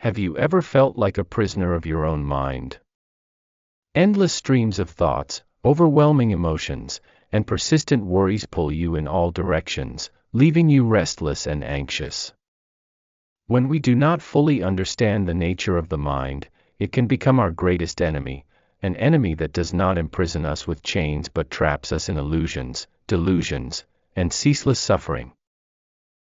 Have you ever felt like a prisoner of your own mind? Endless streams of thoughts, overwhelming emotions, and persistent worries pull you in all directions, leaving you restless and anxious. When we do not fully understand the nature of the mind, it can become our greatest enemy, an enemy that does not imprison us with chains but traps us in illusions, delusions, and ceaseless suffering.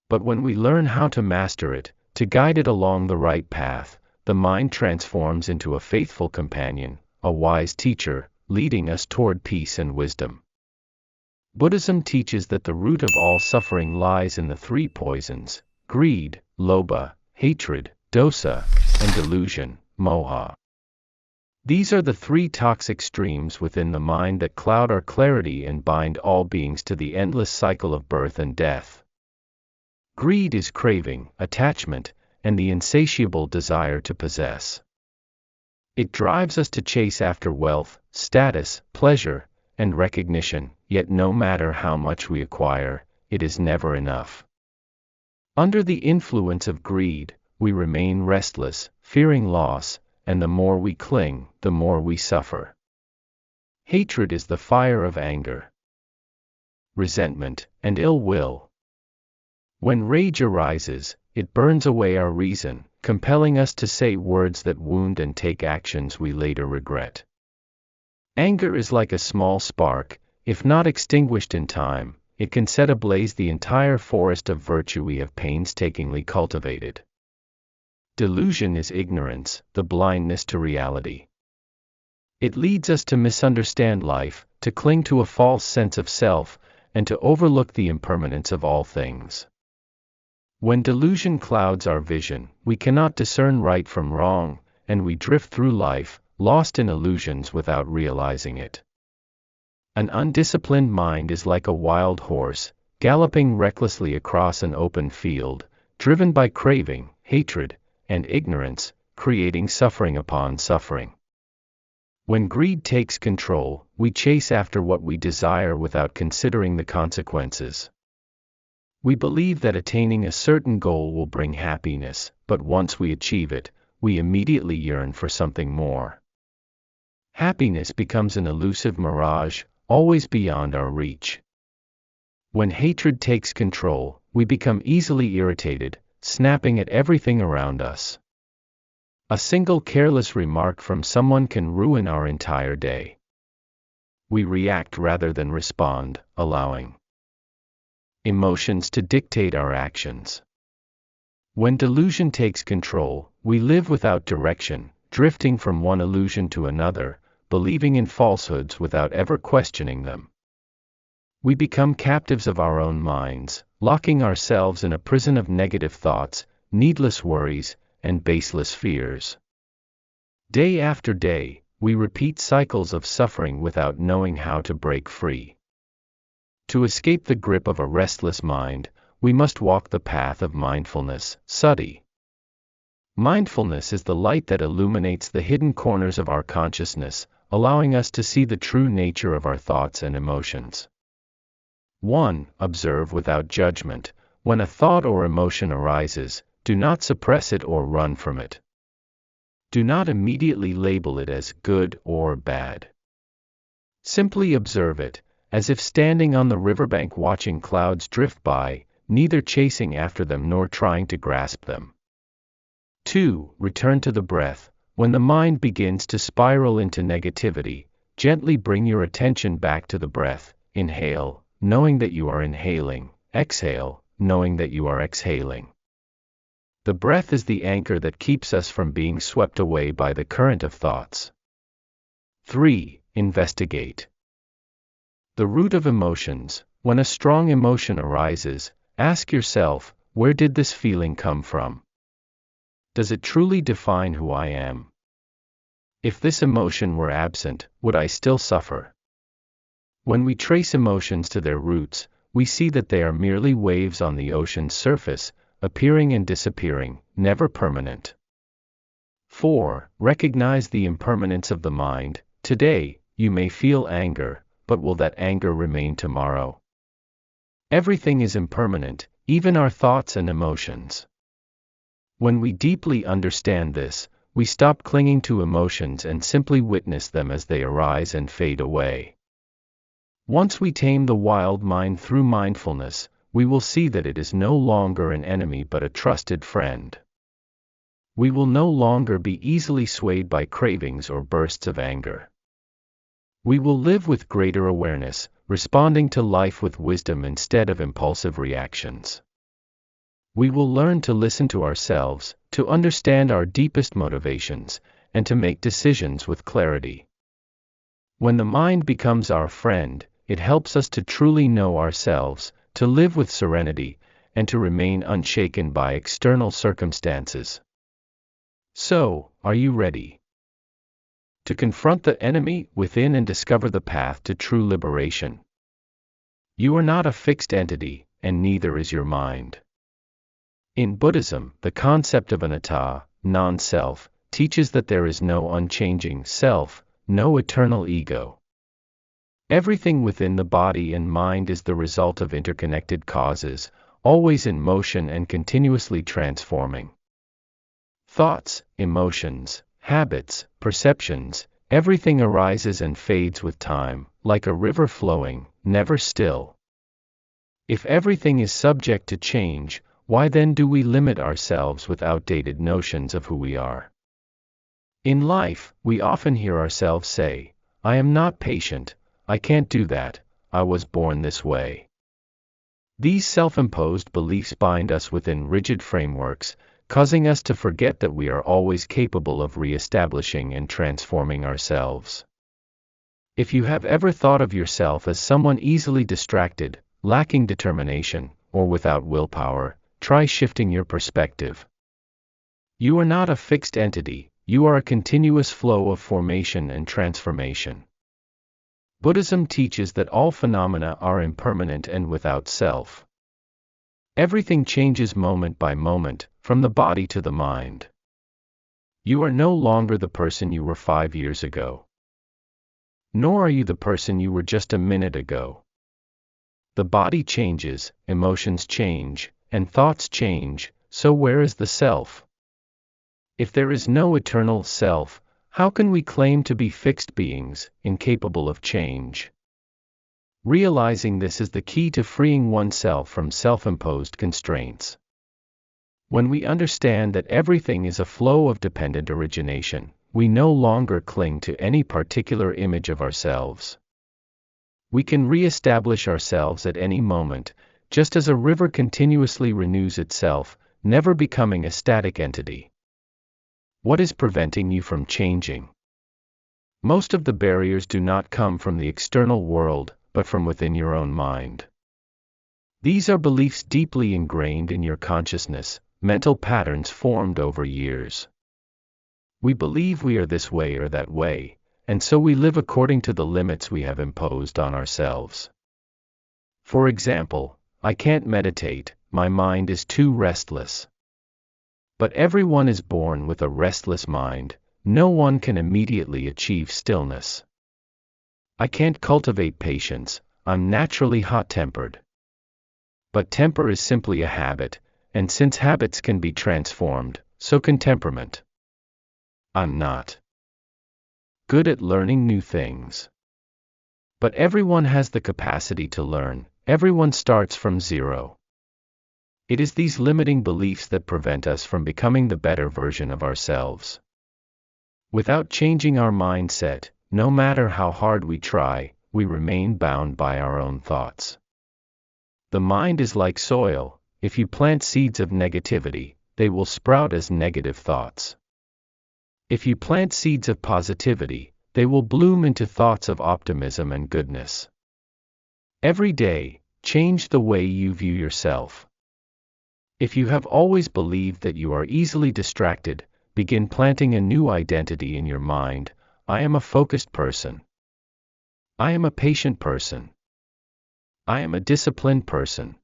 But when we learn how to master it, to guide it along the right path, the mind transforms into a faithful companion, a wise teacher, leading us toward peace and wisdom. Buddhism teaches that the root of all suffering lies in the three poisons: greed, lobha, hatred, dosa, and delusion, moha. These are the three toxic streams within the mind that cloud our clarity and bind all beings to the endless cycle of birth and death. Greed is craving, attachment, and the insatiable desire to possess. It drives us to chase after wealth, status, pleasure, and recognition, yet no matter how much we acquire, it is never enough. Under the influence of greed, we remain restless, fearing loss, and the more we cling, the more we suffer. Hatred is the fire of anger, resentment, and ill will. When rage arises, it burns away our reason, compelling us to say words that wound and take actions we later regret. Anger is like a small spark. If not extinguished in time, it can set ablaze the entire forest of virtue we have painstakingly cultivated. Delusion is ignorance, the blindness to reality. It leads us to misunderstand life, to cling to a false sense of self, and to overlook the impermanence of all things. When delusion clouds our vision, we cannot discern right from wrong, and we drift through life, lost in illusions without realizing it. An undisciplined mind is like a wild horse, galloping recklessly across an open field, driven by craving, hatred, and ignorance, creating suffering upon suffering. When greed takes control, we chase after what we desire without considering the consequences. We believe that attaining a certain goal will bring happiness, but once we achieve it, we immediately yearn for something more. Happiness becomes an elusive mirage, always beyond our reach. When hatred takes control, we become easily irritated, snapping at everything around us. A single careless remark from someone can ruin our entire day. We react rather than respond, allowing emotions to dictate our actions. When delusion takes control, we live without direction, drifting from one illusion to another, believing in falsehoods without ever questioning them. We become captives of our own minds, locking ourselves in a prison of negative thoughts, needless worries, and baseless fears. Day after day, we repeat cycles of suffering without knowing how to break free. To escape the grip of a restless mind, we must walk the path of mindfulness, sati. Mindfulness is the light that illuminates the hidden corners of our consciousness, allowing us to see the true nature of our thoughts and emotions. 1. Observe without judgment. When a thought or emotion arises, do not suppress it or run from it. Do not immediately label it as good or bad. Simply observe it, as if standing on the riverbank watching clouds drift by, neither chasing after them nor trying to grasp them. 2. Return to the breath. When the mind begins to spiral into negativity, gently bring your attention back to the breath. Inhale, knowing that you are inhaling. Exhale, knowing that you are exhaling. The breath is the anchor that keeps us from being swept away by the current of thoughts. 3. Investigate. The root of emotions. When a strong emotion arises, ask yourself, where did this feeling come from? Does it truly define who I am? If this emotion were absent, would I still suffer? When we trace emotions to their roots, we see that they are merely waves on the ocean's surface, appearing and disappearing, never permanent. 4. Recognize the impermanence of the mind. Today, you may feel anger, but will that anger remain tomorrow? Everything is impermanent, even our thoughts and emotions. When we deeply understand this, we stop clinging to emotions and simply witness them as they arise and fade away. Once we tame the wild mind through mindfulness, we will see that it is no longer an enemy but a trusted friend. We will no longer be easily swayed by cravings or bursts of anger. We will live with greater awareness, responding to life with wisdom instead of impulsive reactions. We will learn to listen to ourselves, to understand our deepest motivations, and to make decisions with clarity. When the mind becomes our friend, it helps us to truly know ourselves, to live with serenity, and to remain unshaken by external circumstances. So, are you ready to confront the enemy within and discover the path to true liberation? You are not a fixed entity, and neither is your mind. In Buddhism, the concept of anatta, non-self, teaches that there is no unchanging self, no eternal ego. Everything within the body and mind is the result of interconnected causes, always in motion and continuously transforming. Thoughts, emotions, habits, perceptions, everything arises and fades with time, like a river flowing, never still. If everything is subject to change, why then do we limit ourselves with outdated notions of who we are? In life, we often hear ourselves say, "I am not patient, I can't do that, I was born this way." These self-imposed beliefs bind us within rigid frameworks, causing us to forget that we are always capable of reestablishing and transforming ourselves. If you have ever thought of yourself as someone easily distracted, lacking determination, or without willpower, try shifting your perspective. You are not a fixed entity, you are a continuous flow of formation and transformation. Buddhism teaches that all phenomena are impermanent and without self. Everything changes moment by moment, from the body to the mind. You are no longer the person you were 5 years ago. Nor are you the person you were just a minute ago. The body changes, emotions change, and thoughts change, so where is the self? If there is no eternal self, how can we claim to be fixed beings, incapable of change? Realizing this is the key to freeing oneself from self-imposed constraints. When we understand that everything is a flow of dependent origination, we no longer cling to any particular image of ourselves. We can re-establish ourselves at any moment, just as a river continuously renews itself, never becoming a static entity. What is preventing you from changing? Most of the barriers do not come from the external world, but from within your own mind. These are beliefs deeply ingrained in your consciousness, mental patterns formed over years. We believe we are this way or that way, and so we live according to the limits we have imposed on ourselves. For example, I can't meditate, my mind is too restless. But everyone is born with a restless mind, no one can immediately achieve stillness. I can't cultivate patience, I'm naturally hot-tempered. But temper is simply a habit, and since habits can be transformed, so can temperament. I'm not good at learning new things. But everyone has the capacity to learn, everyone starts from zero. It is these limiting beliefs that prevent us from becoming the better version of ourselves. Without changing our mindset, no matter how hard we try, we remain bound by our own thoughts. The mind is like soil, if you plant seeds of negativity, they will sprout as negative thoughts. If you plant seeds of positivity, they will bloom into thoughts of optimism and goodness. Every day, change the way you view yourself. If you have always believed that you are easily distracted, begin planting a new identity in your mind. I am a focused person. I am a patient person. I am a disciplined person.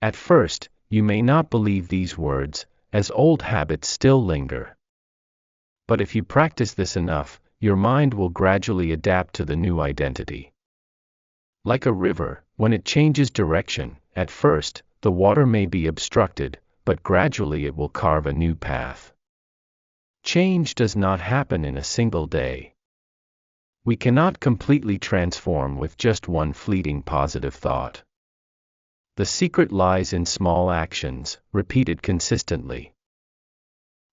At first, you may not believe these words, as old habits still linger. But if you practice this enough, your mind will gradually adapt to the new identity. Like a river, when it changes direction, at first, the water may be obstructed, but gradually it will carve a new path. Change does not happen in a single day. We cannot completely transform with just one fleeting positive thought. The secret lies in small actions, repeated consistently.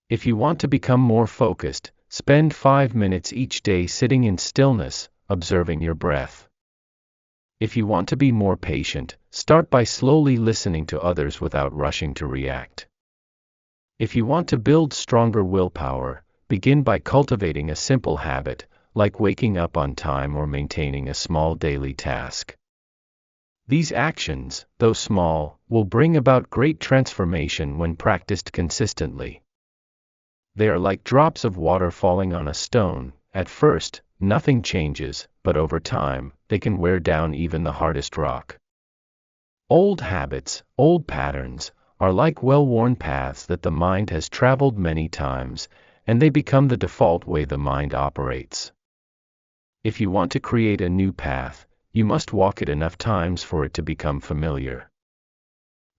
If you want to become more focused, spend 5 minutes each day sitting in stillness, observing your breath. If you want to be more patient, start by slowly listening to others without rushing to react. If you want to build stronger willpower, begin by cultivating a simple habit, like waking up on time or maintaining a small daily task. These actions, though small, will bring about great transformation when practiced consistently. They are like drops of water falling on a stone. At first, nothing changes, but over time, they can wear down even the hardest rock. Old habits, old patterns, are like well-worn paths that the mind has traveled many times, and they become the default way the mind operates. If you want to create a new path, you must walk it enough times for it to become familiar.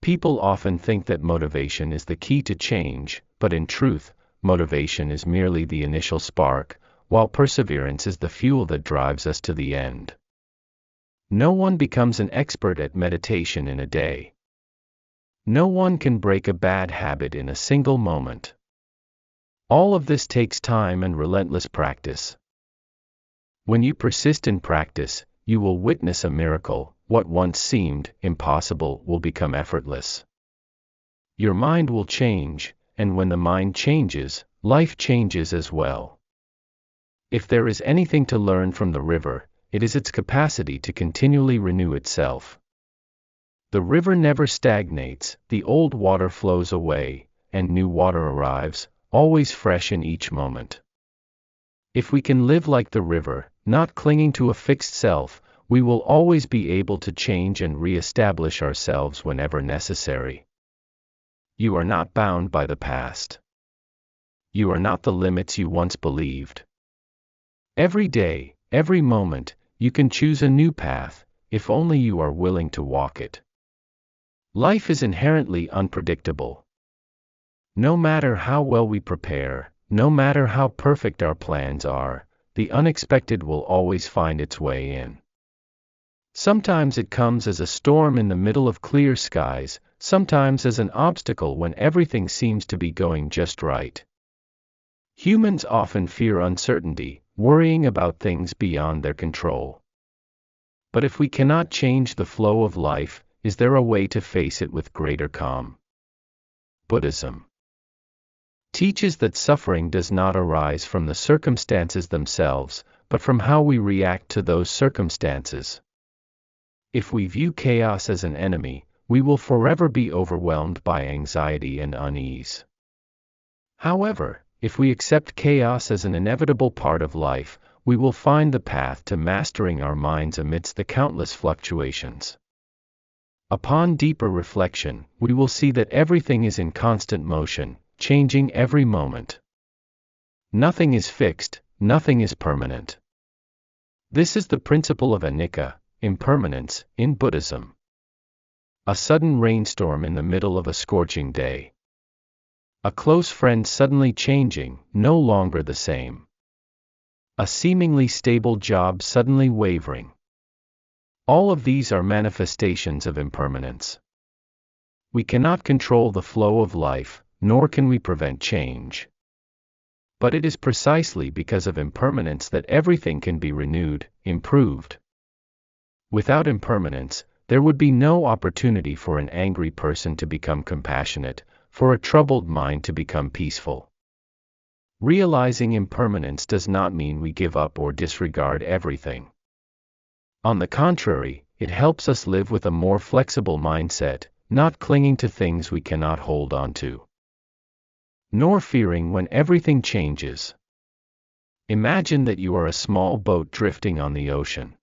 People often think that motivation is the key to change, but in truth, motivation is merely the initial spark, while perseverance is the fuel that drives us to the end. No one becomes an expert at meditation in a day. No one can break a bad habit in a single moment. All of this takes time and relentless practice. When you persist in practice, you will witness a miracle. What once seemed impossible will become effortless. Your mind will change, and when the mind changes, life changes as well. If there is anything to learn from the river, it is its capacity to continually renew itself. The river never stagnates, the old water flows away, and new water arrives, always fresh in each moment. If we can live like the river, not clinging to a fixed self, we will always be able to change and re-establish ourselves whenever necessary. You are not bound by the past. You are not the limits you once believed. Every day, every moment, you can choose a new path, if only you are willing to walk it. Life is inherently unpredictable. No matter how well we prepare, no matter how perfect our plans are, the unexpected will always find its way in. Sometimes it comes as a storm in the middle of clear skies, sometimes as an obstacle when everything seems to be going just right. Humans often fear uncertainty, worrying about things beyond their control. But if we cannot change the flow of life, is there a way to face it with greater calm? Buddhism teaches that suffering does not arise from the circumstances themselves, but from how we react to those circumstances. If we view chaos as an enemy, we will forever be overwhelmed by anxiety and unease. However, if we accept chaos as an inevitable part of life, we will find the path to mastering our minds amidst the countless fluctuations. Upon deeper reflection, we will see that everything is in constant motion, changing every moment. Nothing is fixed, nothing is permanent. This is the principle of anicca, impermanence, in Buddhism. A sudden rainstorm in the middle of a scorching day. A close friend suddenly changing, no longer the same. A seemingly stable job suddenly wavering. All of these are manifestations of impermanence. We cannot control the flow of life, nor can we prevent change. But it is precisely because of impermanence that everything can be renewed, improved. Without impermanence, there would be no opportunity for an angry person to become compassionate, for a troubled mind to become peaceful. Realizing impermanence does not mean we give up or disregard everything. On the contrary, it helps us live with a more flexible mindset, not clinging to things we cannot hold on to, nor fearing when everything changes. Imagine that you are a small boat drifting on the ocean.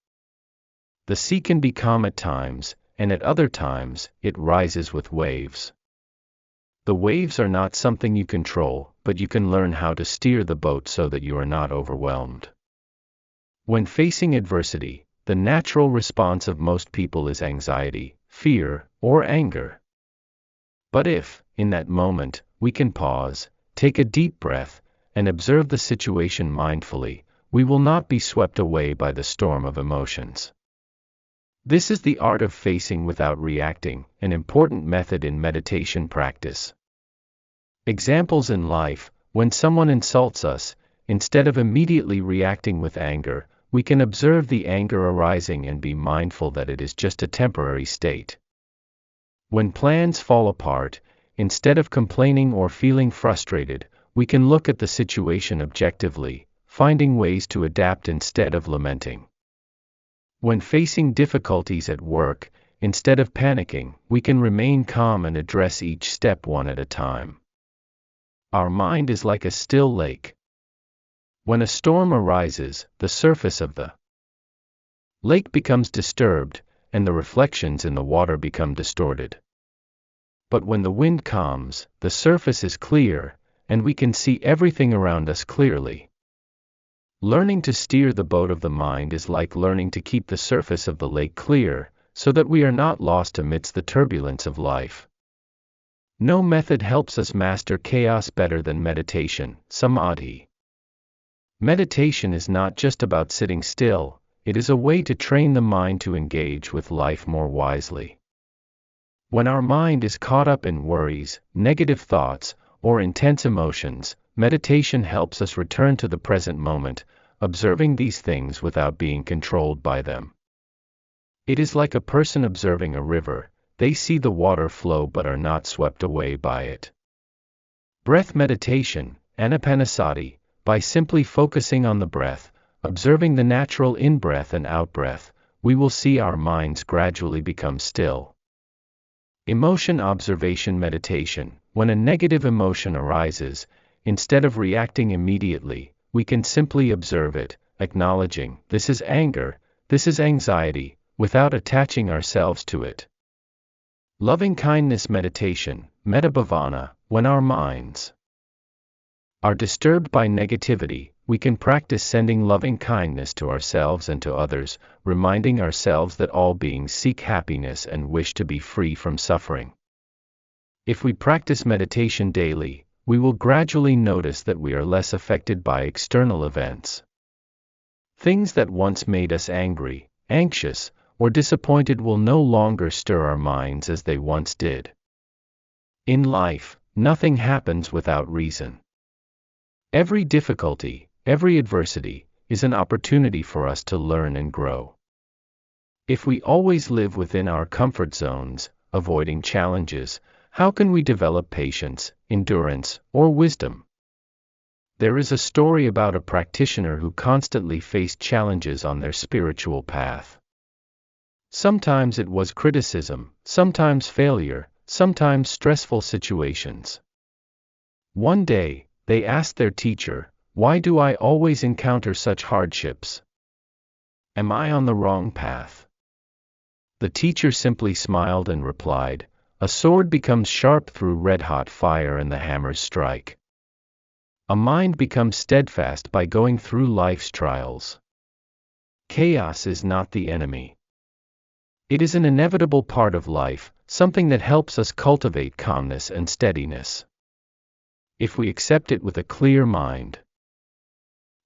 The sea can be calm at times, and at other times, it rises with waves. The waves are not something you control, but you can learn how to steer the boat so that you are not overwhelmed. When facing adversity, the natural response of most people is anxiety, fear, or anger. But if, in that moment, we can pause, take a deep breath, and observe the situation mindfully, we will not be swept away by the storm of emotions. This is the art of facing without reacting, an important method in meditation practice. Examples in life: when someone insults us, instead of immediately reacting with anger, we can observe the anger arising and be mindful that it is just a temporary state. When plans fall apart, instead of complaining or feeling frustrated, we can look at the situation objectively, finding ways to adapt instead of lamenting. When facing difficulties at work, instead of panicking, we can remain calm and address each step one at a time. Our mind is like a still lake. When a storm arises, the surface of the lake becomes disturbed, and the reflections in the water become distorted. But when the wind calms, the surface is clear, and we can see everything around us clearly. Learning to steer the boat of the mind is like learning to keep the surface of the lake clear, so that we are not lost amidst the turbulence of life. No method helps us master chaos better than meditation, samadhi. Meditation is not just about sitting still, it is a way to train the mind to engage with life more wisely. When our mind is caught up in worries, negative thoughts, or intense emotions, meditation helps us return to the present moment, observing these things without being controlled by them. It is like a person observing a river: they see the water flow but are not swept away by it. Breath meditation, anapanasati: by simply focusing on the breath, observing the natural in-breath and out-breath, we will see our minds gradually become still. Emotion observation meditation: when a negative emotion arises, instead of reacting immediately, we can simply observe it, acknowledging, this is anger, this is anxiety, without attaching ourselves to it. Loving kindness meditation, metabhavana: when our minds are disturbed by negativity, we can practice sending loving kindness to ourselves and to others, reminding ourselves that all beings seek happiness and wish to be free from suffering. If we practice meditation daily, we will gradually notice that we are less affected by external events. Things that once made us angry, anxious, or disappointed will no longer stir our minds as they once did. In life, nothing happens without reason. Every difficulty, every adversity, is an opportunity for us to learn and grow. If we always live within our comfort zones, avoiding challenges, how can we develop patience, endurance, or wisdom? There is a story about a practitioner who constantly faced challenges on their spiritual path. Sometimes it was criticism, sometimes failure, sometimes stressful situations. One day, they asked their teacher, "Why do I always encounter such hardships? Am I on the wrong path?" The teacher simply smiled and replied, "A sword becomes sharp through red-hot fire and the hammers strike. A mind becomes steadfast by going through life's trials. Chaos is not the enemy. It is an inevitable part of life, something that helps us cultivate calmness and steadiness. If we accept it with a clear mind,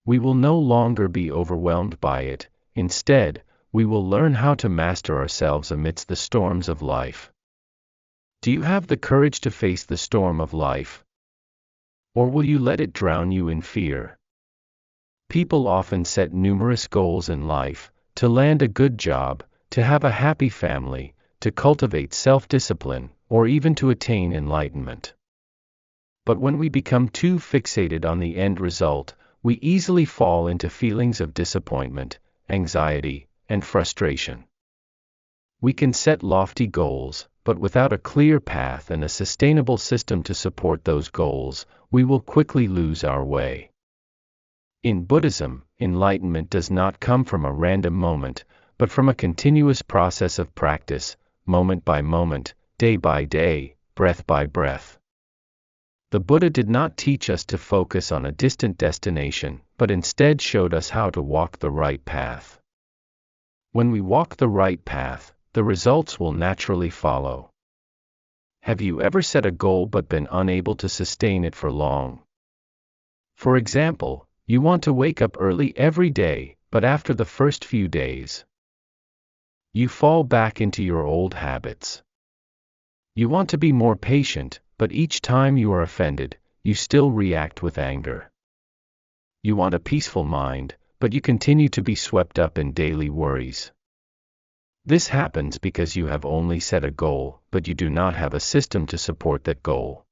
we will no longer be overwhelmed by it. Instead, we will learn how to master ourselves amidst the storms of life." Do you have the courage to face the storm of life? Or will you let it drown you in fear? People often set numerous goals in life: to land a good job, to have a happy family, to cultivate self-discipline, or even to attain enlightenment. But when we become too fixated on the end result, we easily fall into feelings of disappointment, anxiety, and frustration. We can set lofty goals, but without a clear path and a sustainable system to support those goals, we will quickly lose our way. In Buddhism, enlightenment does not come from a random moment, but from a continuous process of practice, moment by moment, day by day, breath by breath. The Buddha did not teach us to focus on a distant destination, but instead showed us how to walk the right path. When we walk the right path, the results will naturally follow. Have you ever set a goal but been unable to sustain it for long? For example, you want to wake up early every day, but after the first few days, you fall back into your old habits. You want to be more patient, but each time you are offended, you still react with anger. You want a peaceful mind, but you continue to be swept up in daily worries. This happens because you have only set a goal, but you do not have a system to support that goal.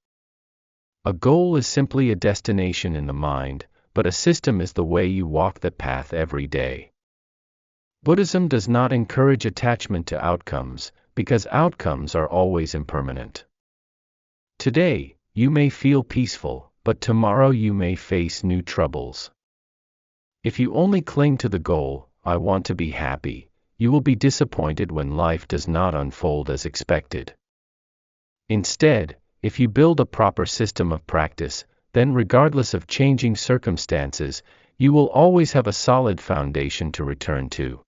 A goal is simply a destination in the mind, but a system is the way you walk that path every day. Buddhism does not encourage attachment to outcomes, because outcomes are always impermanent. Today, you may feel peaceful, but tomorrow you may face new troubles. If you only cling to the goal, I want to be happy, you will be disappointed when life does not unfold as expected. Instead, if you build a proper system of practice, then regardless of changing circumstances, you will always have a solid foundation to return to.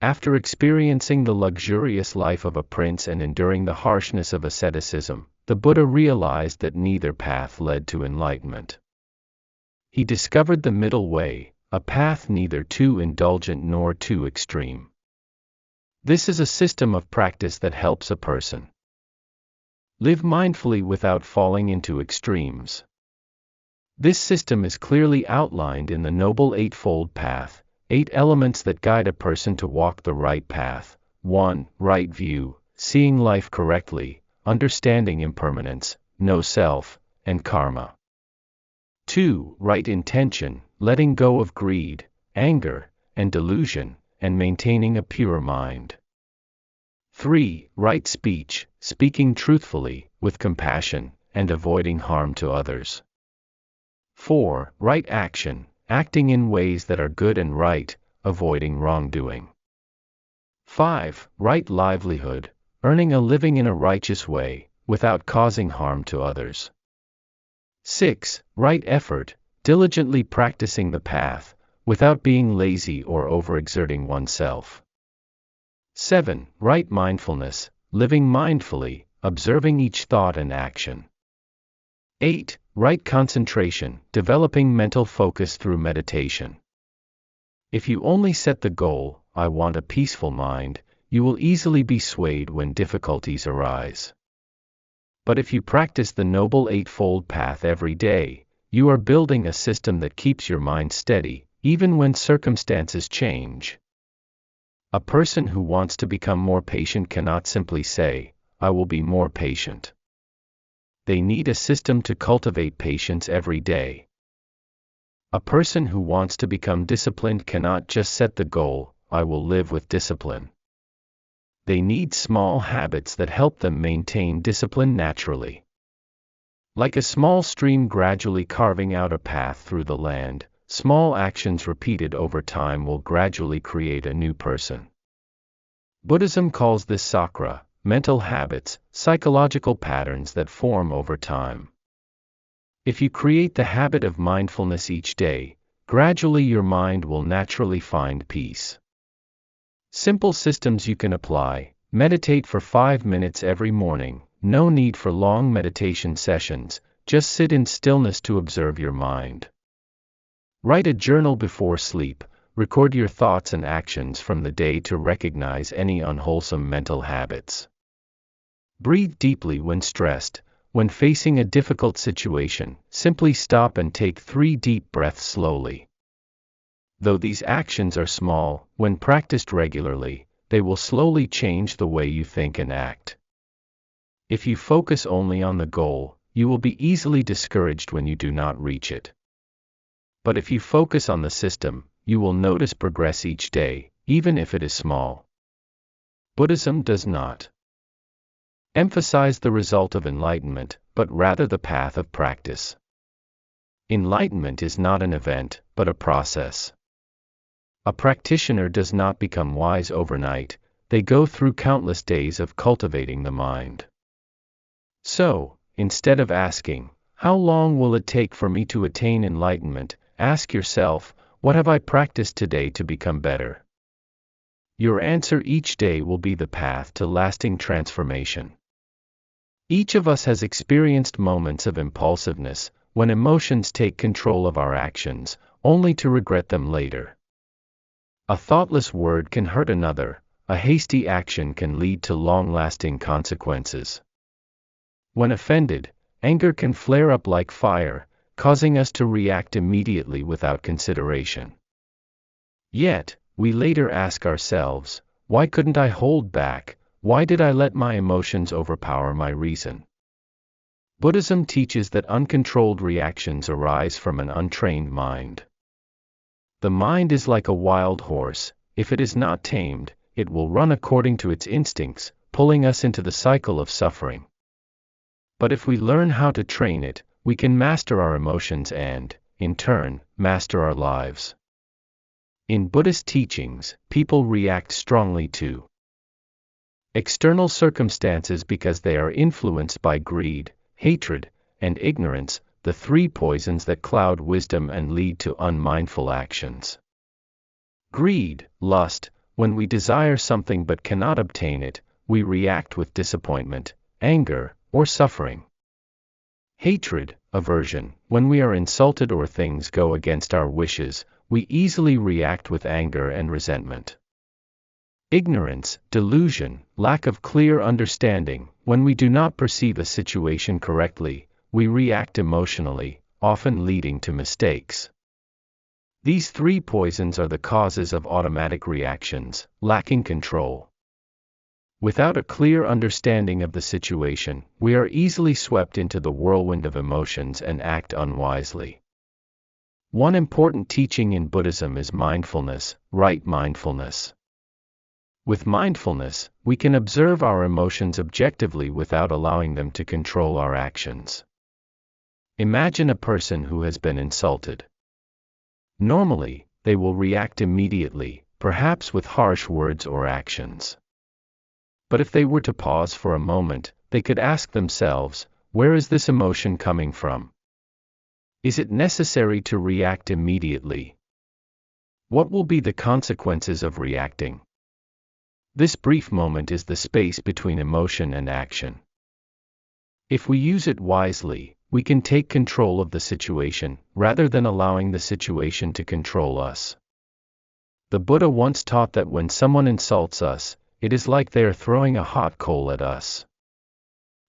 After experiencing the luxurious life of a prince and enduring the harshness of asceticism, the Buddha realized that neither path led to enlightenment. He discovered the middle way, a path neither too indulgent nor too extreme. This is a system of practice that helps a person live mindfully without falling into extremes. This system is clearly outlined in the Noble Eightfold Path, 8 elements that guide a person to walk the right path. 1. Right view, seeing life correctly, understanding impermanence, no self, and karma. 2. Right intention, letting go of greed, anger, and delusion, and maintaining a pure mind. 3. Right speech, speaking truthfully, with compassion, and avoiding harm to others. 4. Right action, acting in ways that are good and right, avoiding wrongdoing. 5. Right livelihood, earning a living in a righteous way, without causing harm to others. 6. Right effort, diligently practicing the path, without being lazy or overexerting oneself. 7. Right mindfulness, living mindfully, observing each thought and action. 8. Right concentration, developing mental focus through meditation. If you only set the goal, I want a peaceful mind, you will easily be swayed when difficulties arise. But if you practice the Noble Eightfold Path every day, you are building a system that keeps your mind steady, even when circumstances change. A person who wants to become more patient cannot simply say, I will be more patient. They need a system to cultivate patience every day. A person who wants to become disciplined cannot just set the goal, I will live with discipline. They need small habits that help them maintain discipline naturally. Like a small stream gradually carving out a path through the land, small actions repeated over time will gradually create a new person. Buddhism calls this sakra, mental habits, psychological patterns that form over time. If you create the habit of mindfulness each day, gradually your mind will naturally find peace. Simple systems you can apply: meditate for 5 minutes every morning, no need for long meditation sessions, just sit in stillness to observe your mind. Write a journal before sleep, record your thoughts and actions from the day to recognize any unwholesome mental habits. Breathe deeply when stressed. When facing a difficult situation, simply stop and take 3 deep breaths slowly. Though these actions are small, when practiced regularly, they will slowly change the way you think and act. If you focus only on the goal, you will be easily discouraged when you do not reach it. But if you focus on the system, you will notice progress each day, even if it is small. Buddhism does not emphasize the result of enlightenment, but rather the path of practice. Enlightenment is not an event, but a process. A practitioner does not become wise overnight, they go through countless days of cultivating the mind. So, instead of asking, how long will it take for me to attain enlightenment, ask yourself, what have I practiced today to become better? Your answer each day will be the path to lasting transformation. Each of us has experienced moments of impulsiveness, when emotions take control of our actions, only to regret them later. A thoughtless word can hurt another, a hasty action can lead to long-lasting consequences. When offended, anger can flare up like fire, causing us to react immediately without consideration. Yet, we later ask ourselves, why couldn't I hold back? Why did I let my emotions overpower my reason? Buddhism teaches that uncontrolled reactions arise from an untrained mind. The mind is like a wild horse. If it is not tamed, it will run according to its instincts, pulling us into the cycle of suffering. But if we learn how to train it, we can master our emotions and, in turn, master our lives. In Buddhist teachings, people react strongly to external circumstances because they are influenced by greed, hatred, and ignorance, the three poisons that cloud wisdom and lead to unmindful actions. Greed, lust, when we desire something but cannot obtain it, we react with disappointment, anger, or suffering. Hatred, aversion, when we are insulted or things go against our wishes, we easily react with anger and resentment. Ignorance, delusion, lack of clear understanding, when we do not perceive a situation correctly, we react emotionally, often leading to mistakes. These three poisons are the causes of automatic reactions, lacking control. Without a clear understanding of the situation, we are easily swept into the whirlwind of emotions and act unwisely. One important teaching in Buddhism is mindfulness, right mindfulness. With mindfulness, we can observe our emotions objectively without allowing them to control our actions. Imagine a person who has been insulted. Normally, they will react immediately, perhaps with harsh words or actions. But if they were to pause for a moment, they could ask themselves, where is this emotion coming from? Is it necessary to react immediately? What will be the consequences of reacting? This brief moment is the space between emotion and action. If we use it wisely, we can take control of the situation, rather than allowing the situation to control us. The Buddha once taught that when someone insults us, it is like they are throwing a hot coal at us.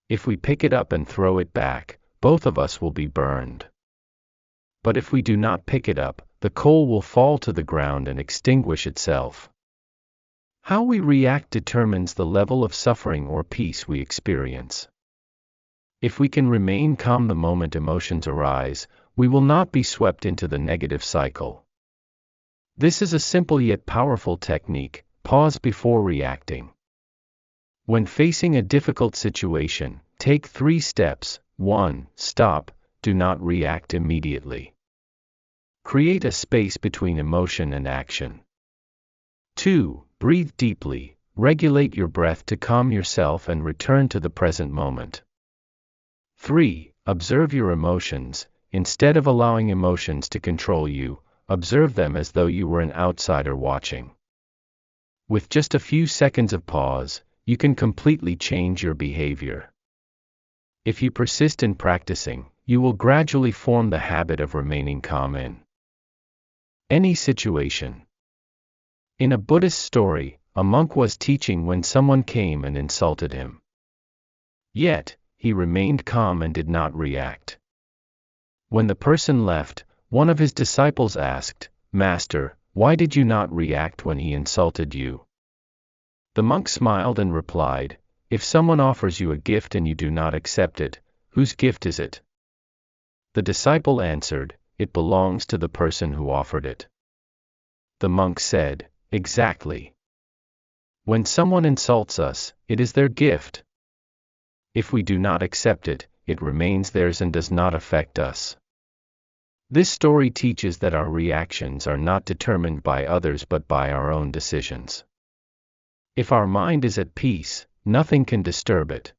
If we pick it up and throw it back, both of us will be burned. But if we do not pick it up, the coal will fall to the ground and extinguish itself. How we react determines the level of suffering or peace we experience. If we can remain calm the moment emotions arise, we will not be swept into the negative cycle. This is a simple yet powerful technique: pause before reacting. When facing a difficult situation, take 3 steps. 1. Stop, do not react immediately. Create a space between emotion and action. 2. Breathe deeply, regulate your breath to calm yourself and return to the present moment. 3. Observe your emotions. Instead of allowing emotions to control you, observe them as though you were an outsider watching. With just a few seconds of pause, you can completely change your behavior. If you persist in practicing, you will gradually form the habit of remaining calm in any situation. In a Buddhist story, a monk was teaching when someone came and insulted him. Yet, he remained calm and did not react. When the person left, one of his disciples asked, "Master, why did you not react when he insulted you?" The monk smiled and replied, "If someone offers you a gift and you do not accept it, whose gift is it?" The disciple answered, "It belongs to the person who offered it." The monk said, "Exactly. When someone insults us, it is their gift. If we do not accept it, it remains theirs and does not affect us." This story teaches that our reactions are not determined by others but by our own decisions. If our mind is at peace, nothing can disturb it.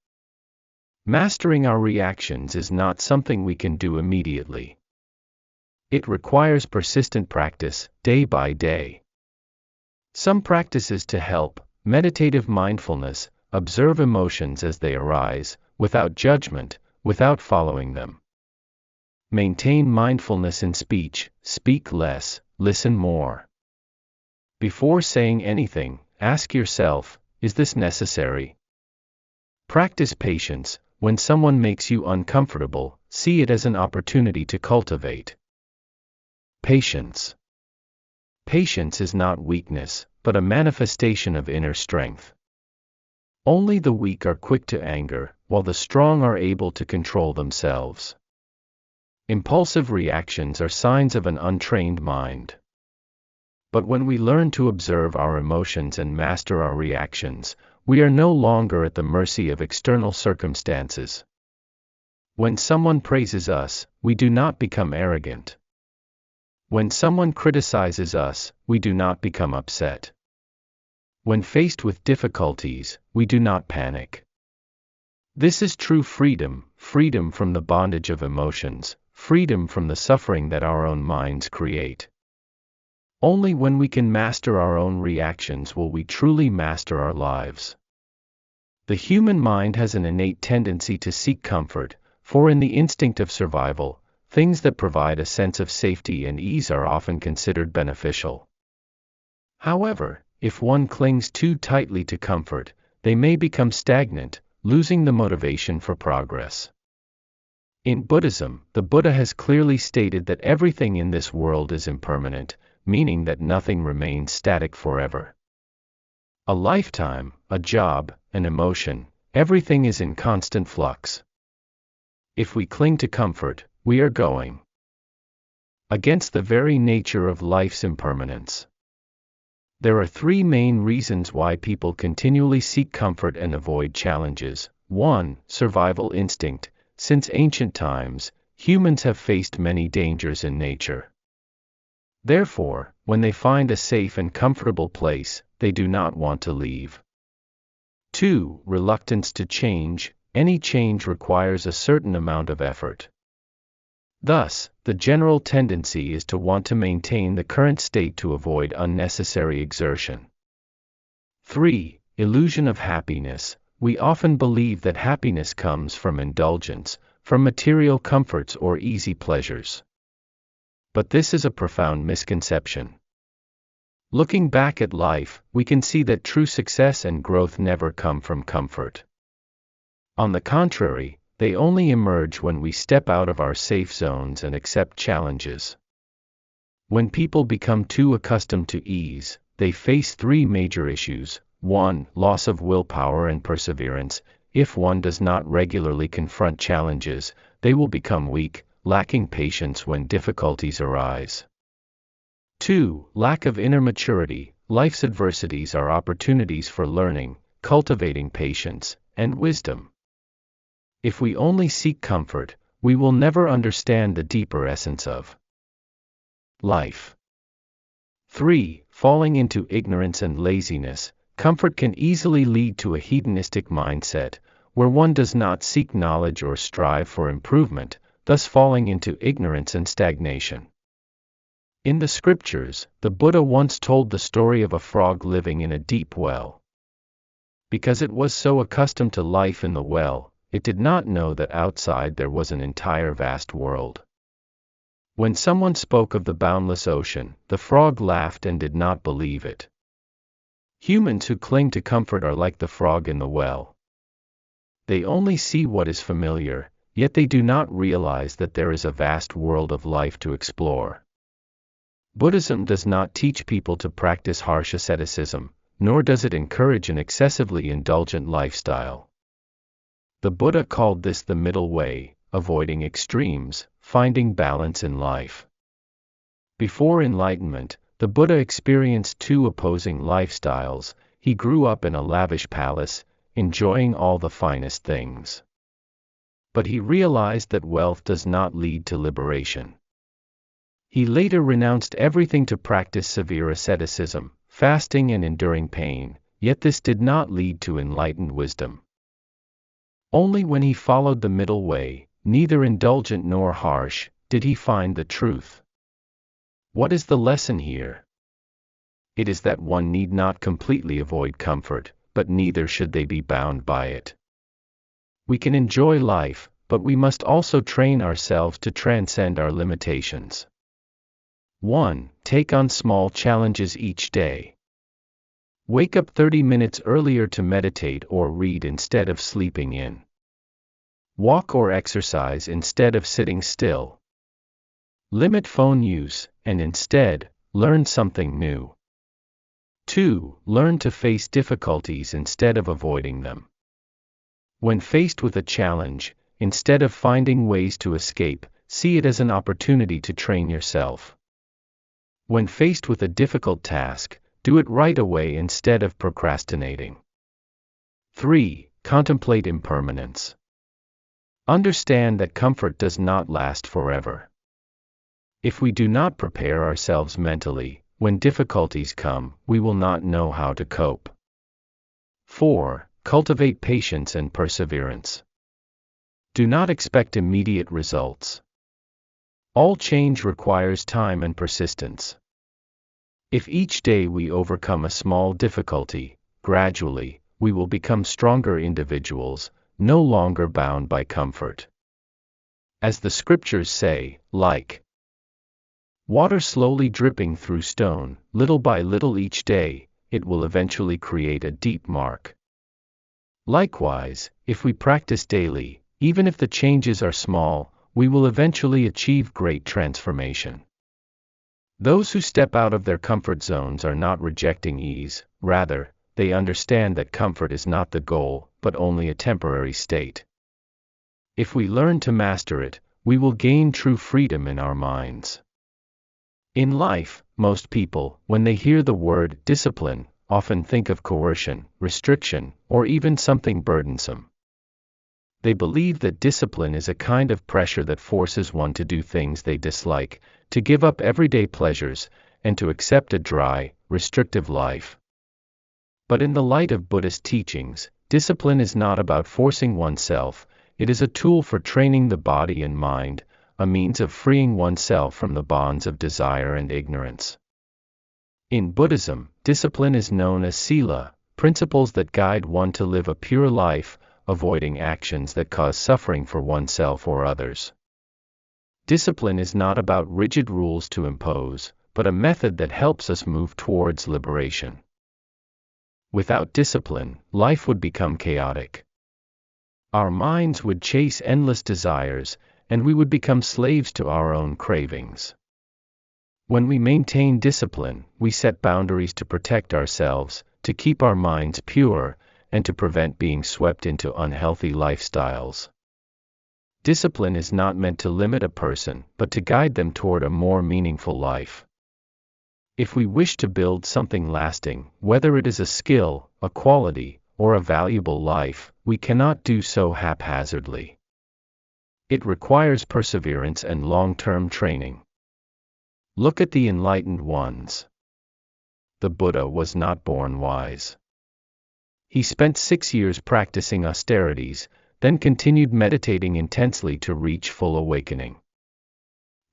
Mastering our reactions is not something we can do immediately. It requires persistent practice, day by day. Some practices to help: meditative mindfulness, observe emotions as they arise, without judgment, without following them. Maintain mindfulness in speech, speak less, listen more. Before saying anything, ask yourself, is this necessary? Practice patience. When someone makes you uncomfortable, see it as an opportunity to cultivate patience. Patience is not weakness, but a manifestation of inner strength. Only the weak are quick to anger, while the strong are able to control themselves. Impulsive reactions are signs of an untrained mind. But when we learn to observe our emotions and master our reactions, we are no longer at the mercy of external circumstances. When someone praises us, we do not become arrogant. When someone criticizes us, we do not become upset. When faced with difficulties, we do not panic. This is true freedom, freedom from the bondage of emotions, freedom from the suffering that our own minds create. Only when we can master our own reactions will we truly master our lives. The human mind has an innate tendency to seek comfort, for in the instinct of survival, things that provide a sense of safety and ease are often considered beneficial. However, if one clings too tightly to comfort, they may become stagnant, losing the motivation for progress. In Buddhism, the Buddha has clearly stated that everything in this world is impermanent, meaning that nothing remains static forever. A lifetime, a job, an emotion, everything is in constant flux. If we cling to comfort, we are going against the very nature of life's impermanence. There are three main reasons why people continually seek comfort and avoid challenges. 1. Survival instinct. Since ancient times, humans have faced many dangers in nature. Therefore, when they find a safe and comfortable place, they do not want to leave. 2. Reluctance to change. Any change requires a certain amount of effort. Thus, the general tendency is to want to maintain the current state to avoid unnecessary exertion. 3. Illusion of happiness. We often believe that happiness comes from indulgence, from material comforts or easy pleasures. But this is a profound misconception. Looking back at life, we can see that true success and growth never come from comfort. On the contrary, they only emerge when we step out of our safe zones and accept challenges. When people become too accustomed to ease, they face three major issues. 1. Loss of willpower and perseverance. If one does not regularly confront challenges, they will become weak, lacking patience when difficulties arise. 2. Lack of inner maturity. Life's adversities are opportunities for learning, cultivating patience, and wisdom. If we only seek comfort, we will never understand the deeper essence of life. 3. Falling into ignorance and laziness. Comfort can easily lead to a hedonistic mindset, where one does not seek knowledge or strive for improvement, thus falling into ignorance and stagnation. In the scriptures, the Buddha once told the story of a frog living in a deep well. Because it was so accustomed to life in the well, it did not know that outside there was an entire vast world. When someone spoke of the boundless ocean, the frog laughed and did not believe it. Humans who cling to comfort are like the frog in the well. They only see what is familiar, yet they do not realize that there is a vast world of life to explore. Buddhism does not teach people to practice harsh asceticism, nor does it encourage an excessively indulgent lifestyle. The Buddha called this the middle way, avoiding extremes, finding balance in life. Before enlightenment, the Buddha experienced two opposing lifestyles. He grew up in a lavish palace, enjoying all the finest things. But he realized that wealth does not lead to liberation. He later renounced everything to practice severe asceticism, fasting and enduring pain, yet this did not lead to enlightened wisdom. Only when he followed the middle way, neither indulgent nor harsh, did he find the truth. What is the lesson here? It is that one need not completely avoid comfort, but neither should they be bound by it. We can enjoy life, but we must also train ourselves to transcend our limitations. 1. Take on small challenges each day. Wake up 30 minutes earlier to meditate or read instead of sleeping in. Walk or exercise instead of sitting still. Limit phone use, and instead, learn something new. 2. Learn to face difficulties instead of avoiding them. When faced with a challenge, instead of finding ways to escape, see it as an opportunity to train yourself. When faced with a difficult task, do it right away instead of procrastinating. 3. Contemplate impermanence. Understand that comfort does not last forever. If we do not prepare ourselves mentally, when difficulties come, we will not know how to cope. 4. Cultivate patience and perseverance. Do not expect immediate results. All change requires time and persistence. If each day we overcome a small difficulty, gradually, we will become stronger individuals, no longer bound by comfort. As the scriptures say, like water slowly dripping through stone, little by little each day, it will eventually create a deep mark. Likewise, if we practice daily, even if the changes are small, we will eventually achieve great transformation. Those who step out of their comfort zones are not rejecting ease, rather, they understand that comfort is not the goal, but only a temporary state. If we learn to master it, we will gain true freedom in our minds. In life, most people, when they hear the word discipline, often think of coercion, restriction, or even something burdensome. They believe that discipline is a kind of pressure that forces one to do things they dislike, to give up everyday pleasures, and to accept a dry, restrictive life. But in the light of Buddhist teachings, discipline is not about forcing oneself, it is a tool for training the body and mind, a means of freeing oneself from the bonds of desire and ignorance. In Buddhism, discipline is known as sila, principles that guide one to live a pure life, avoiding actions that cause suffering for oneself or others. Discipline is not about rigid rules to impose, but a method that helps us move towards liberation. Without discipline, life would become chaotic. Our minds would chase endless desires, and we would become slaves to our own cravings. When we maintain discipline, we set boundaries to protect ourselves, to keep our minds pure, and to prevent being swept into unhealthy lifestyles. Discipline is not meant to limit a person, but to guide them toward a more meaningful life. If we wish to build something lasting, whether it is a skill, a quality, or a valuable life, we cannot do so haphazardly. It requires perseverance and long-term training. Look at the enlightened ones. The Buddha was not born wise. He spent 6 years practicing austerities, then continued meditating intensely to reach full awakening.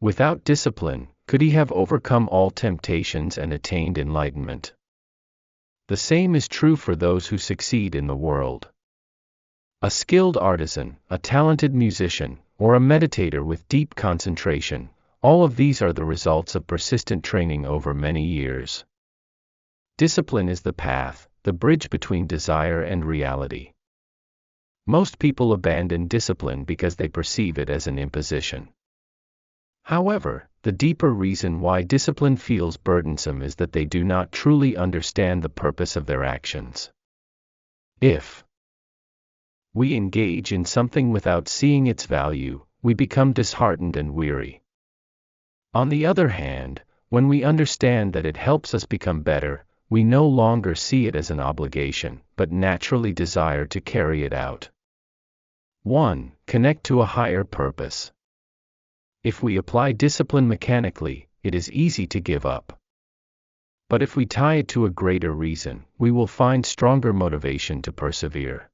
Without discipline, could he have overcome all temptations and attained enlightenment? The same is true for those who succeed in the world. A skilled artisan, a talented musician, or a meditator with deep concentration, all of these are the results of persistent training over many years. Discipline is the path, the bridge between desire and reality. Most people abandon discipline because they perceive it as an imposition. However, the deeper reason why discipline feels burdensome is that they do not truly understand the purpose of their actions. If we engage in something without seeing its value, we become disheartened and weary. On the other hand, when we understand that it helps us become better, we no longer see it as an obligation, but naturally desire to carry it out. 1. Connect to a higher purpose. If we apply discipline mechanically, it is easy to give up. But if we tie it to a greater reason, we will find stronger motivation to persevere.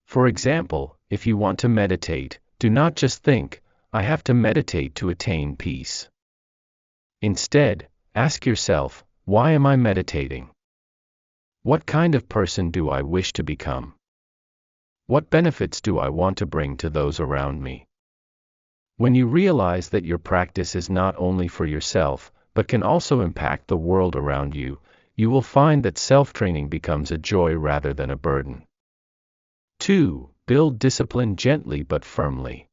For example, if you want to meditate, do not just think, I have to meditate to attain peace. Instead, ask yourself, why am I meditating? What kind of person do I wish to become? What benefits do I want to bring to those around me? When you realize that your practice is not only for yourself, but can also impact the world around you, you will find that self-training becomes a joy rather than a burden. 2. Build discipline gently but firmly.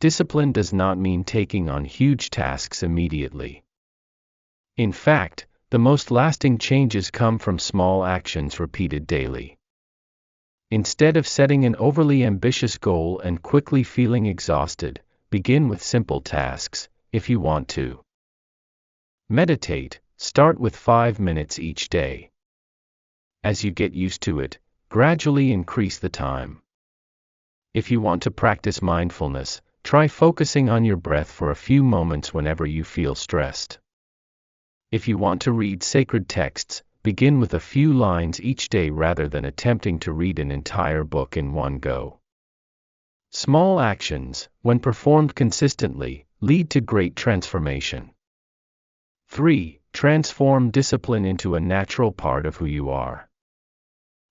Discipline does not mean taking on huge tasks immediately. In fact, the most lasting changes come from small actions repeated daily. Instead of setting an overly ambitious goal and quickly feeling exhausted, begin with simple tasks, if you want to. Meditate. Start with 5 minutes each day. As you get used to it, gradually increase the time. If you want to practice mindfulness, try focusing on your breath for a few moments whenever you feel stressed. If you want to read sacred texts, begin with a few lines each day rather than attempting to read an entire book in one go. Small actions, when performed consistently, lead to great transformation. 3. Transform discipline into a natural part of who you are.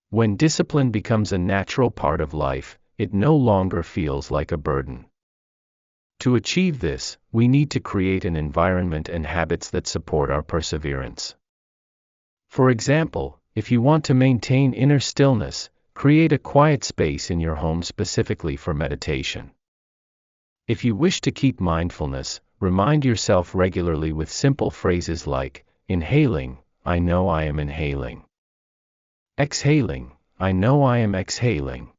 When discipline becomes a natural part of life, it no longer feels like a burden. To achieve this, we need to create an environment and habits that support our perseverance. For example, if you want to maintain inner stillness, create a quiet space in your home specifically for meditation. If you wish to keep mindfulness, remind yourself regularly with simple phrases like, inhaling, I know I am inhaling. Exhaling, I know I am exhaling.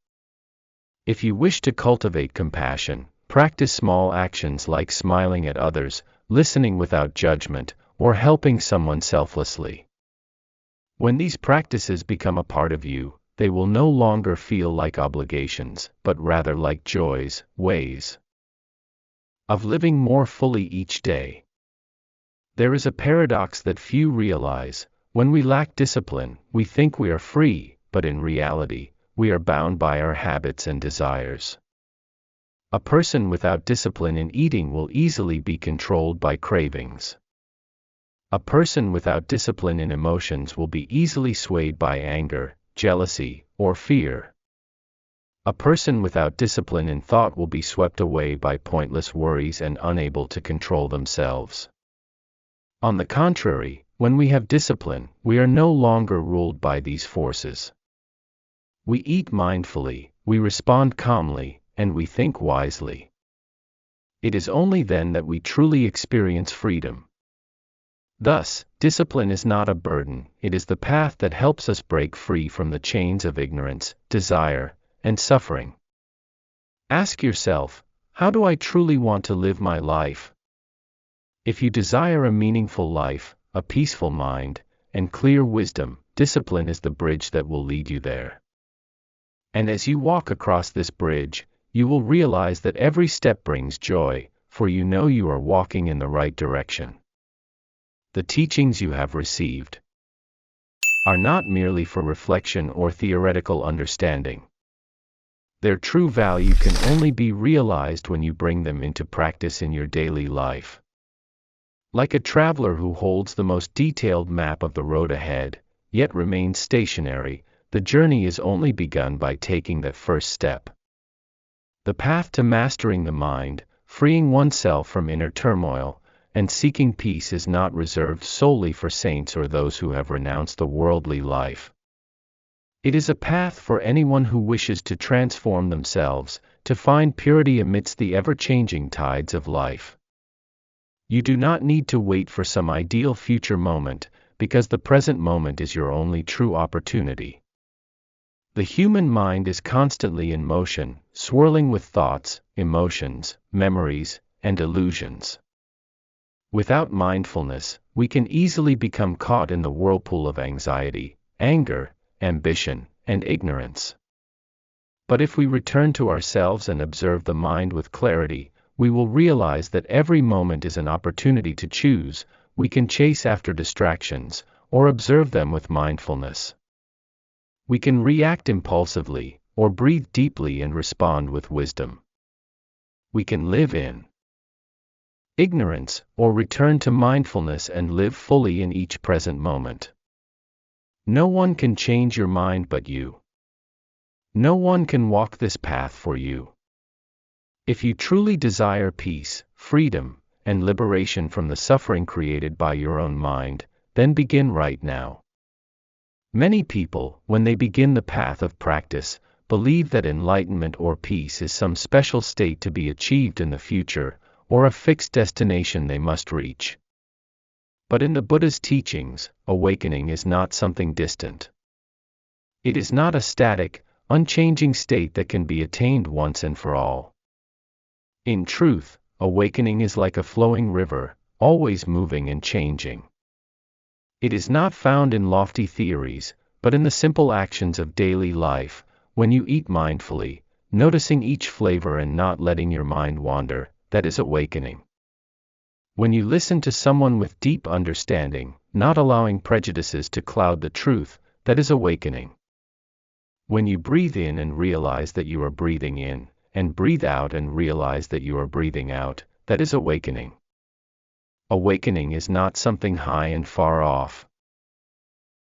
If you wish to cultivate compassion, practice small actions like smiling at others, listening without judgment, or helping someone selflessly. When these practices become a part of you, they will no longer feel like obligations, but rather like joys, ways of living more fully each day. There is a paradox that few realize. When we lack discipline, we think we are free, but in reality, we are bound by our habits and desires. A person without discipline in eating will easily be controlled by cravings. A person without discipline in emotions will be easily swayed by anger, jealousy, or fear. A person without discipline in thought will be swept away by pointless worries and unable to control themselves. On the contrary, when we have discipline, we are no longer ruled by these forces. We eat mindfully, we respond calmly, and we think wisely. It is only then that we truly experience freedom. Thus, discipline is not a burden, it is the path that helps us break free from the chains of ignorance, desire, and suffering. Ask yourself, how do I truly want to live my life? If you desire a meaningful life, a peaceful mind, and clear wisdom, discipline is the bridge that will lead you there. And as you walk across this bridge, you will realize that every step brings joy, for you know you are walking in the right direction. The teachings you have received are not merely for reflection or theoretical understanding. Their true value can only be realized when you bring them into practice in your daily life. Like a traveler who holds the most detailed map of the road ahead, yet remains stationary, the journey is only begun by taking that first step. The path to mastering the mind, freeing oneself from inner turmoil, and seeking peace is not reserved solely for saints or those who have renounced the worldly life. It is a path for anyone who wishes to transform themselves, to find purity amidst the ever-changing tides of life. You do not need to wait for some ideal future moment, because the present moment is your only true opportunity. The human mind is constantly in motion, swirling with thoughts, emotions, memories, and illusions. Without mindfulness, we can easily become caught in the whirlpool of anxiety, anger, ambition, and ignorance. But if we return to ourselves and observe the mind with clarity, we will realize that every moment is an opportunity to choose. We can chase after distractions, or observe them with mindfulness. We can react impulsively, or breathe deeply and respond with wisdom. We can live in ignorance, or return to mindfulness and live fully in each present moment. No one can change your mind but you. No one can walk this path for you. If you truly desire peace, freedom, and liberation from the suffering created by your own mind, then begin right now. Many people, when they begin the path of practice, believe that enlightenment or peace is some special state to be achieved in the future, or a fixed destination they must reach. But in the Buddha's teachings, awakening is not something distant. It is not a static, unchanging state that can be attained once and for all. In truth, awakening is like a flowing river, always moving and changing. It is not found in lofty theories, but in the simple actions of daily life. When you eat mindfully, noticing each flavor and not letting your mind wander, that is awakening. When you listen to someone with deep understanding, not allowing prejudices to cloud the truth, that is awakening. When you breathe in and realize that you are breathing in, and breathe out and realize that you are breathing out, that is awakening. Awakening is not something high and far off,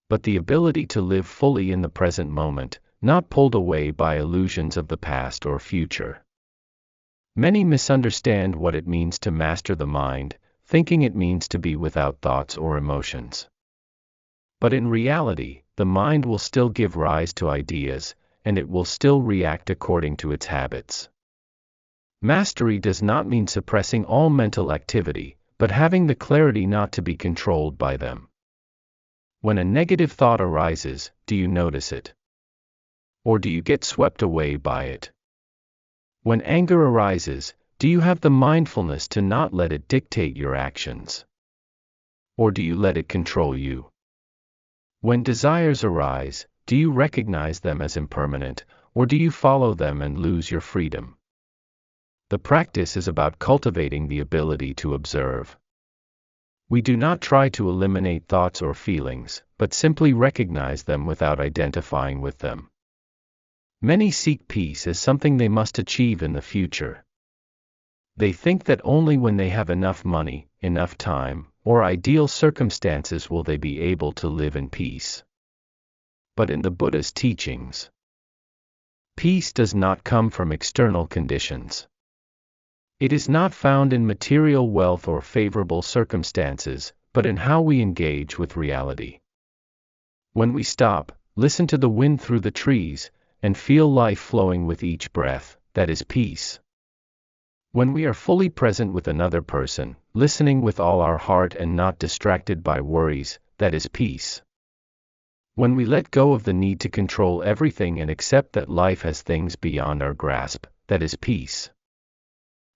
but the ability to live fully in the present moment, not pulled away by illusions of the past or future. Many misunderstand what it means to master the mind, thinking it means to be without thoughts or emotions. But in reality, the mind will still give rise to ideas, and it will still react according to its habits. Mastery does not mean suppressing all mental activity, but having the clarity not to be controlled by them. When a negative thought arises, do you notice it? Or do you get swept away by it? When anger arises, do you have the mindfulness to not let it dictate your actions? Or do you let it control you? When desires arise, do you recognize them as impermanent, or do you follow them and lose your freedom? The practice is about cultivating the ability to observe. We do not try to eliminate thoughts or feelings, but simply recognize them without identifying with them. Many seek peace as something they must achieve in the future. They think that only when they have enough money, enough time, or ideal circumstances will they be able to live in peace. But in the Buddha's teachings, peace does not come from external conditions. It is not found in material wealth or favorable circumstances, but in how we engage with reality. When we stop, listen to the wind through the trees, and feel life flowing with each breath, that is peace. When we are fully present with another person, listening with all our heart and not distracted by worries, that is peace. When we let go of the need to control everything and accept that life has things beyond our grasp, that is peace.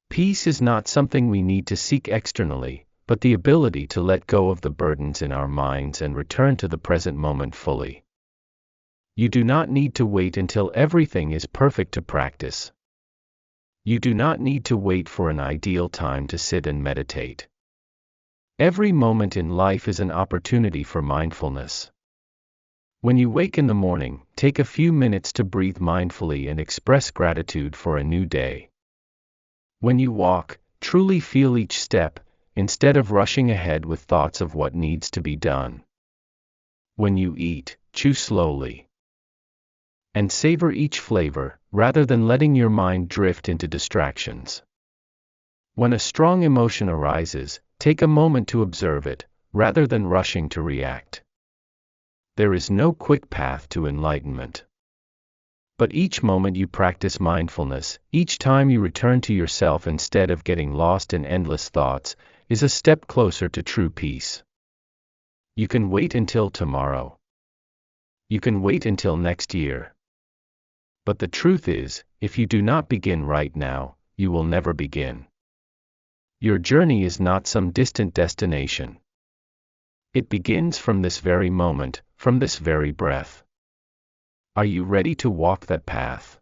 Peace is not something we need to seek externally, but the ability to let go of the burdens in our minds and return to the present moment fully. You do not need to wait until everything is perfect to practice. You do not need to wait for an ideal time to sit and meditate. Every moment in life is an opportunity for mindfulness. When you wake in the morning, take a few minutes to breathe mindfully and express gratitude for a new day. When you walk, truly feel each step, instead of rushing ahead with thoughts of what needs to be done. When you eat, chew slowly and savor each flavor, rather than letting your mind drift into distractions. When a strong emotion arises, take a moment to observe it, rather than rushing to react. There is no quick path to enlightenment. But each moment you practice mindfulness, each time you return to yourself instead of getting lost in endless thoughts, is a step closer to true peace. You can wait until tomorrow. You can wait until next year. But the truth is, if you do not begin right now, you will never begin. Your journey is not some distant destination. It begins from this very moment, from this very breath. Are you ready to walk that path?